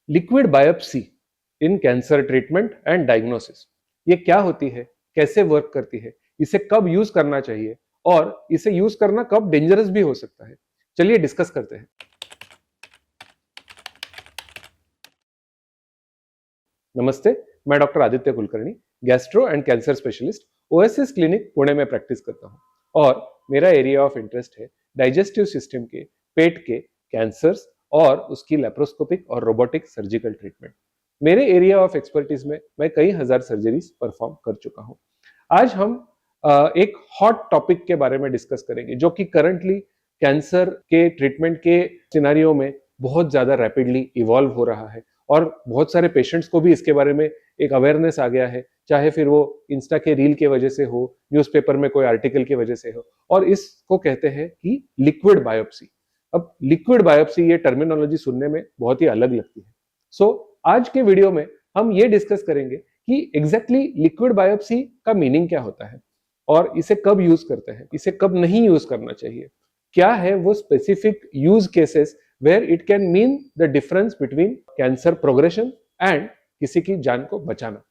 Liquid biopsy in cancer treatment and diagnosis, ये क्या होती है, कैसे वर्क करती है, इसे कब यूज करना चाहिए और इसे यूज करना कब डेंजरस भी हो सकता है, चलिए डिस्कस करते हैं। नमस्ते, मैं doctor Aditya Kulkarni, gastro and cancer specialist, OSS clinic Pune में प्रैक्टिस करता हूं और मेरा एरिया ऑफ इंटरेस्ट है डाइजेस्टिव सिस्टम के, पेट के कैंसर्स और उसकी लेप्रोस्कोपिक और रोबोटिक सर्जिकल ट्रीटमेंट। मेरे एरिया ऑफ एक्सपर्टीज में मैं कई हजार सर्जरीज परफॉर्म कर चुका हूं। आज हम एक हॉट टॉपिक के बारे में डिस्कस करेंगे जो कि करंटली कैंसर के ट्रीटमेंट के सिनेरियो में बहुत ज्यादा रैपिडली इवॉल्व हो रहा है और बहुत सारे पेशेंट्स को भी इसके बारे में एक अवेयरनेस आ गया है, चाहे फिर वो इंस्टा के रील के वजह से हो, न्यूज़पेपर में कोई आर्टिकल की वजह से हो, और इसको कहते हैं कि लिक्विड बायोप्सी। अब लिक्विड बायोप्सी ये टर्मिनोलॉजी सुनने में बहुत ही अलग लगती है। सो आज के वीडियो में हम ये डिस्कस करेंगे कि एग्जैक्टली लिक्विड बायोप्सी का मीनिंग क्या होता है और इसे कब यूज करते हैं, इसे कब नहीं यूज करना चाहिए, क्या है वो specific use cases where it can mean the difference between cancer progression and किसी की जान को बचाना।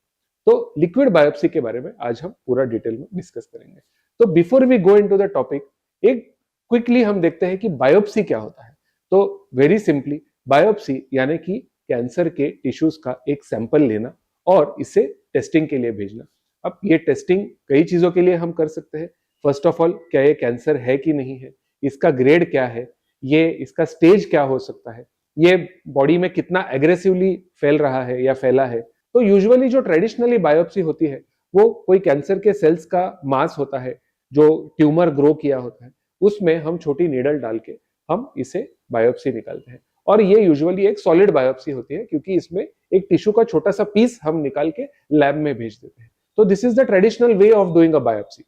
तो लिक्विड बायोप्सी के बारे में आज हम पूरा डिटेल में डिस्कस करेंगे। तो before we go into the topic, एक क्विकली हम देखते हैं कि बायोप्सी क्या होता है। तो वेरी सिंपली, बायोप्सी यानी कि कैंसर के टिश्यूज का एक सैंपल लेना और इसे टेस्टिंग के लिए भेजना। अब ये टेस्टिंग कई चीजों के लिए हम कर सकते हैं। फर्स्ट ऑफ ऑल, क्या ये कैंसर है कि नहीं है, इसका ग्रेड क्या है, ये इसका स्टेज क्या हो सकता है, ये बॉडी में कितना एग्रेसिवली फैल रहा है या फैला है। तो यूजुअली जो ट्रेडिशनली बायोप्सी होती है वो कोई कैंसर के सेल्स का मास होता है जो ट्यूमर ग्रो किया होता है, उसमें हम छोटी नीडल डाल के हम इसे बायोप्सी निकालते हैं। और ये यूजुअली एक सॉलिड बायोप्सी होती है क्योंकि इसमें एक टिश्यू का छोटा सा पीस हम निकाल के लैब में भेज देते हैं। तो this is the traditional way of doing a biopsy.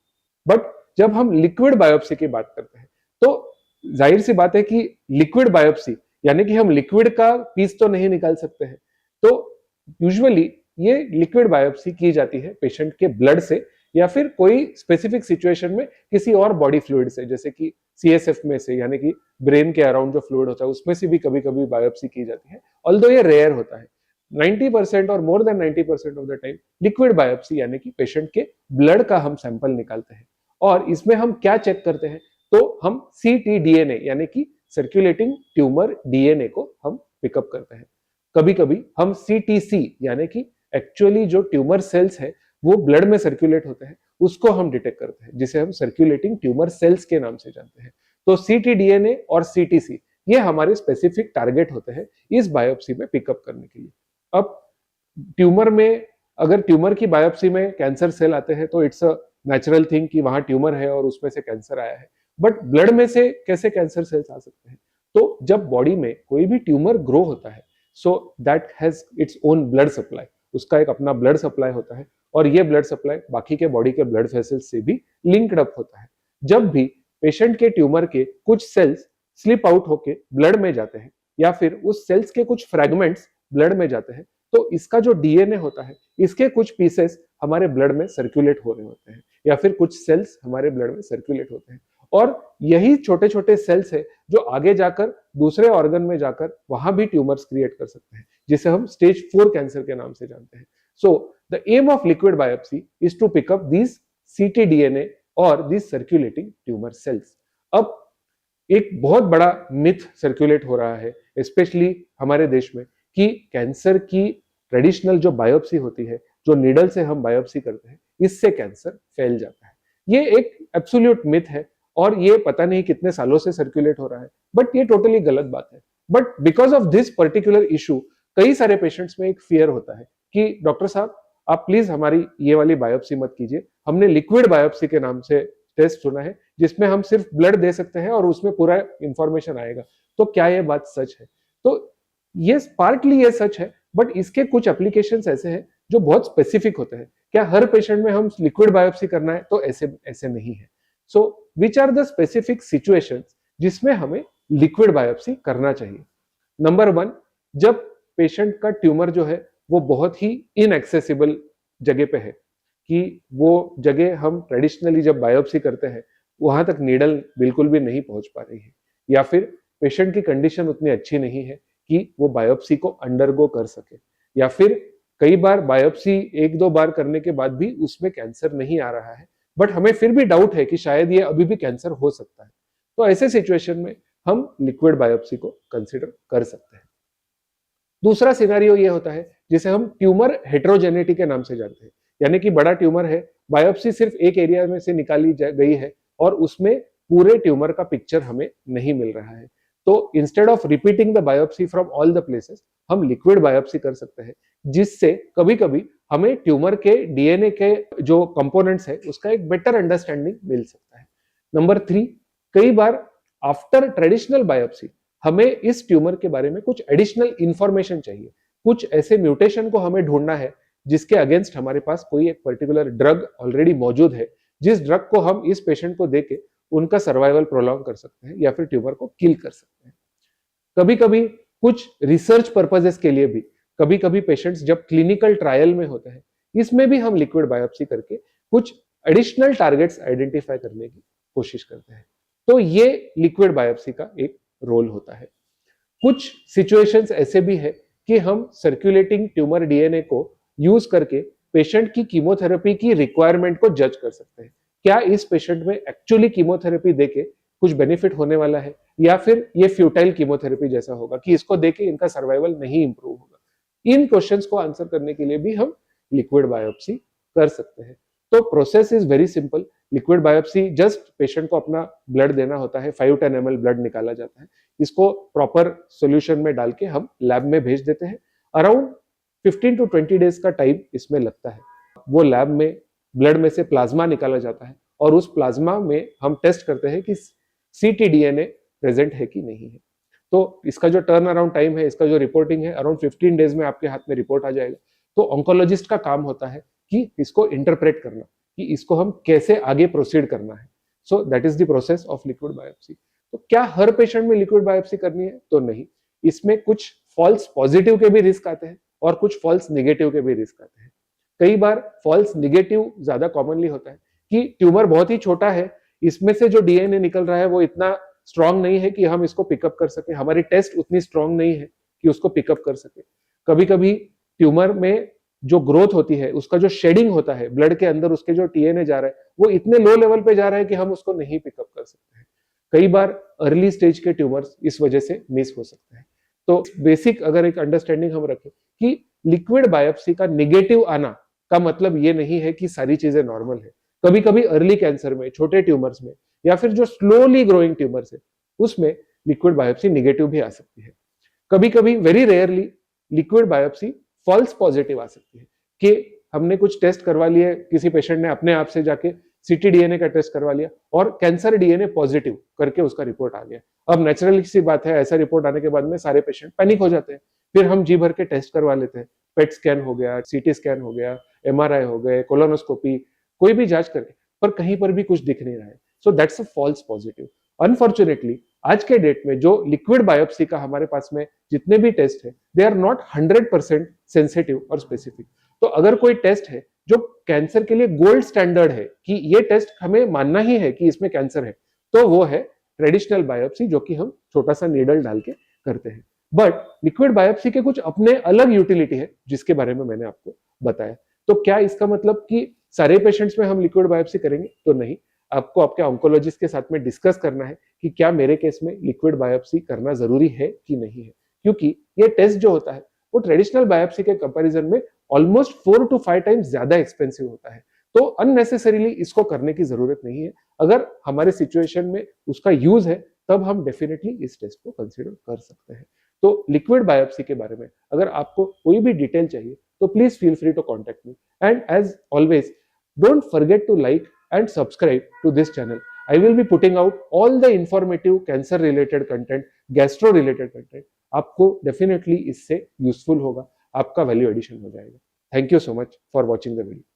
But जब हम लिक्विड बायोप्सी की बात करते हैं तो जाहिर सी बात है कि लिक्विड बायोप्सी यानी कि हम लिक्विड का पीस तो नहीं निकाल सकते हैं। तो यूजुअली ये लिक्विड बायोप्सी की जाती है पेशेंट के ब्लड से या फिर कोई स्पेसिफिक सिचुएशन में किसी और बॉडी फ्लूइड से, जैसे कि सीएसएफ में से यानी कि ब्रेन के अराउंड जो फ्लूइड होता है उसमें से भी कभी कभी बायोप्सी की जाती है, ऑल्दो ये रेयर होता है। 90% और more than 90% of the time liquid biopsy यानी कि पेशेंट के ब्लड का हम सैंपल निकालते हैं। और इसमें हम क्या चेक करते हैं, तो हम ctDNA यानी कि सर्कुलेटिंग ट्यूमर डीएनए को हम पिकअप करते हैं। कभी कभी हम CTC यानी कि एक्चुअली जो ट्यूमर सेल्स है वो ब्लड में सर्कुलेट होते हैं, उसको हम डिटेक्ट करते हैं, जिसे हम सर्कुलेटिंग ट्यूमर सेल्स के नाम से जानते हैं। तो ctDNA और CTC ये हमारे स्पेसिफिक टारगेट होते हैं इस बायोप्सी में पिकअप करने के लिए। अब ट्यूमर में, अगर ट्यूमर की बायोप्सी में कैंसर सेल आते हैं तो इट्स अ नेचुरल थिंग कि वहां ट्यूमर है और उसमें से कैंसर आया है। बट ब्लड में से कैसे कैंसर सेल्स आ सकते हैं? तो जब बॉडी में कोई भी ट्यूमर ग्रो होता है, so that has its own blood supply, उसका एक अपना ब्लड सप्लाई होता है और ये ब्लड सप्लाई बाकी के बॉडी के ब्लड वेसल्स से भी लिंक्ड अप होता है। जब भी पेशेंट के ट्यूमर के कुछ सेल्स स्लिप आउट होके ब्लड में जाते हैं या फिर उस सेल्स के कुछ फ्रेगमेंट्स ब्लड में जाते हैं, तो इसका जो डीएनए होता है, इसके कुछ पीसेस हमारे ब्लड में सर्कुलेट हो रहे होते हैं या फिर कुछ सेल्स हमारे ब्लड में सर्कुलेट होते हैं। और यही छोटे छोटे सेल्स है जो आगे जाकर दूसरे ऑर्गन में जाकर वहां भी ट्यूमर्स क्रिएट कर सकते हैं, जिसे हम स्टेज 4 कैंसर के नाम से जानते हैं। So the aim of liquid biopsy is to pick up these ctDNA और दीज सर्कुलेटिंग ट्यूमर सेल्स। अब एक बहुत बड़ा मिथ सर्कुलेट हो रहा है स्पेशली हमारे देश में कि कैंसर की ट्रेडिशनल जो बायोप्सी होती है, जो नीडल से हम बायोप्सी करते हैं, इससे कैंसर फैल जाता है। ये एक एब्सोल्यूट मिथ है और ये पता नहीं कितने सालों से सर्कुलेट हो रहा है, बट ये टोटली गलत बात है। But because of this particular issue कई सारे पेशेंट्स में एक फियर होता है कि डॉक्टर साहब आप प्लीज हमारी ये वाली बायोप्सी मत कीजिए, हमने लिक्विड बायोप्सी के नाम से टेस्ट सुना है जिसमें हम सिर्फ ब्लड दे सकते हैं और उसमें पूरा इंफॉर्मेशन आएगा। तो क्या ये बात सच है? तो ये पार्टली ये सच है, बट इसके कुछ एप्लीकेशंस ऐसे हैं जो बहुत स्पेसिफिक होते हैं। क्या हर पेशेंट में हम लिक्विड बायोप्सी करना है? तो ऐसे ऐसे नहीं है। So which are the specific situations जिसमें हमें लिक्विड बायोप्सी करना चाहिए? नंबर 1, जब पेशेंट का ट्यूमर जो है वो बहुत ही इनएक्सेसिबल जगह पे है, कि वो जगह हम ट्रेडिशनली जब बायोप्सी करते हैं वहां तक नीडल बिल्कुल भी नहीं पहुंच पा रही है, या फिर पेशेंट की कंडीशन उतनी अच्छी नहीं है कि वो बायोप्सी को अंडरगो कर सके, या फिर कई बार बायोप्सी 1-2 बार करने के बाद भी उसमें कैंसर नहीं आ रहा है, बट हमें फिर भी डाउट है कि शायद ये अभी भी कैंसर हो सकता है। तो ऐसे सिचुएशन में हम लिक्विड बायोप्सी को कंसीडर कर सकते हैं। दूसरा सिनेरियो ये होता है जिसे हम ट्यूमर हेटेरोजेनिटी के नाम से जानते हैं, यानी कि बड़ा ट्यूमर है, बायोप्सी सिर्फ एक एरिया में से निकाली गई है और उसमें पूरे ट्यूमर का पिक्चर हमें नहीं मिल रहा है। तो instead of repeating the biopsy from all the places, हम लिक्विड बायोप्सी कर सकते हैं, जिससे कभी-कभी हमें ट्यूमर के डीएनए के जो कंपोनेंट्स है उसका एक बेटर अंडरस्टैंडिंग मिल सकता है। नंबर 3, कई बार आफ्टर ट्रेडिशनल बायोप्सी हमें इस ट्यूमर के बारे में कुछ एडिशनल इंफॉर्मेशन चाहिए, कुछ ऐसे म्यूटेशन को हमें ढूंढना है जिसके अगेंस्ट हमारे पास कोई एक पर्टिकुलर ड्रग ऑलरेडी मौजूद है, जिस ड्रग को हम इस पेशेंट को देके उनका सर्वाइवल प्रोलॉन्ग कर सकते हैं या फिर ट्यूमर को किल कर सकते हैं। कभी-कभी कुछ रिसर्च पर्पसेस के लिए भी, कभी-कभी पेशेंट्स जब क्लिनिकल ट्रायल में होते हैं, इसमें भी हम लिक्विड बायोप्सी करके कुछ एडिशनल टारगेट्स आइडेंटिफाई करने की कोशिश करते हैं। तो ये लिक्विड बायोप्सी का एक रोल होता है। कुछ सिचुएशंस ऐसे भी है कि हम सर्कुलेटिंग ट्यूमर डीएनए को यूज करके पेशेंट की कीमोथेरेपी की रिक्वायरमेंट को जज कर सकते हैं। क्या इस पेशेंट में एक्चुअली कीमोथेरेपी देके कुछ बेनिफिट होने वाला है, या फिर ये फ्यूटाइल कीमोथेरेपी जैसा होगा कि इसको देके इनका सर्वाइवल नहीं इंप्रूव होगा। इन क्वेश्चंस को आंसर करने के लिए भी हम लिक्विड बायोप्सी कर सकते हैं। तो process is very simple. Liquid biopsy just patient को अपना ब्लड देना होता है, 5-10 ml ब्लड निकाला जाता है, इसको प्रॉपर सॉल्यूशन में डाल के हम लैब में भेज देते हैं। अराउंड 15 to 20 डेज का टाइम इसमें लगता है। वो लैब में ब्लड में से प्लाज्मा निकाला जाता है और उस प्लाज्मा में हम टेस्ट करते हैं कि ctDNA प्रेजेंट है कि नहीं है। तो इसका जो टर्न अराउंड टाइम है, इसका जो रिपोर्टिंग है, अराउंड 15 डेज में आपके हाथ में रिपोर्ट आ जाएगा। तो ऑन्कोलॉजिस्ट का काम होता है कि इसको इंटरप्रेट करना, कि इसको हम कैसे आगे प्रोसीड करना है। So that is the process of liquid biopsy. तो क्या हर पेशेंट में लिक्विड बायोप्सी करनी है? तो नहीं। इसमें कुछ फॉल्स पॉजिटिव के भी रिस्क आते हैं और कुछ फॉल्स नेगेटिव के भी रिस्क आते हैं। कई बार फॉल्स नेगेटिव ज्यादा कॉमनली होता है कि ट्यूमर बहुत ही छोटा है, इसमें से जो डीएनए निकल रहा है वो इतना स्ट्रांग नहीं है कि हम इसको पिकअप कर सके, हमारी टेस्ट उतनी स्ट्रांग नहीं है कि उसको पिकअप कर सके। कभी कभी ट्यूमर में जो ग्रोथ होती है, उसका जो शेडिंग होता है ब्लड के अंदर, उसके जो टीएनए जा रहा है वो इतने लो लेवल पे जा रहा है कि हम उसको नहीं पिकअप कर सकते हैं। कई बार अर्ली स्टेज के ट्यूमर्स इस वजह से मिस हो सकते हैं। तो बेसिक अगर एक अंडरस्टैंडिंग हम रखें कि लिक्विड बायोप्सी का निगेटिव आना का मतलब ये नहीं है कि सारी चीजें नॉर्मल है। कभी कभी अर्ली कैंसर में, छोटे ट्यूमर्स में, या फिर जो स्लोली ग्रोइंग ट्यूमर्स है उसमें लिक्विड बायोप्सी निगेटिव भी आ सकती है। कभी कभी very rarely liquid biopsy false positive आ सकती है कि हमने कुछ टेस्ट करवा लिए, किसी पेशेंट ने अपने आप से जाके ctDNA का टेस्ट करवा लिया और कैंसर डीएनए पॉजिटिव करके उसका रिपोर्ट आ गया। अब नेचुरली सी बात है, ऐसा रिपोर्ट आने के बाद में सारे पेशेंट पैनिक हो जाते हैं। फिर हम जी भर के टेस्ट करवा लेते हैं, पेट स्कैन हो गया, सीटी स्कैन हो गया, एमआरआई हो गए, कोलोनोस्कोपी, कोई भी जांच करके, पर कहीं पर भी कुछ दिख नहीं रहा है। So that's a false positive. Unfortunately आज के डेट में जो लिक्विड बायोप्सी का हमारे पास में जितने भी टेस्ट है, दे आर नॉट 100% सेंसिटिव और स्पेसिफिक। तो अगर कोई टेस्ट है जो कैंसर के लिए गोल्ड स्टैंडर्ड है कि ये टेस्ट हमें मानना ही है कि इसमें कैंसर है, तो वो है ट्रेडिशनल बायोप्सी, जो कि हम छोटा सा नीडल डाल के करते हैं। बट लिक्विड बायोप्सी के कुछ अपने अलग यूटिलिटी है जिसके बारे में मैंने आपको बताया। तो क्या इसका मतलब कि सारे पेशेंट्स में हम लिक्विड बायोप्सी करेंगे? तो नहीं। आपको आपके ऑन्कोलॉजिस्ट के साथ में डिस्कस करना है कि क्या मेरे केस में लिक्विड बायोप्सी करना जरूरी है कि नहीं है, क्योंकि ये टेस्ट जो होता है वो ट्रेडिशनल बायोप्सी के कंपैरिजन में ऑलमोस्ट 4 to 5 टाइम्स ज्यादा एक्सपेंसिव होता है। तो अननेसेसरीली इसको करने की जरूरत नहीं है। अगर हमारे सिचुएशन में उसका यूज है तब हम डेफिनेटली इस टेस्ट को कंसीडर कर सकते हैं। तो लिक्विड बायोप्सी के बारे में अगर आपको कोई भी डिटेल चाहिए तो please feel free to contact me, and as always don't forget to like and subscribe to this channel. I will be putting out all the informative cancer related content, gastro related content. आपको definitely इससे useful होगा, आपका value addition हो जाएगा। Thank you so much for watching the video.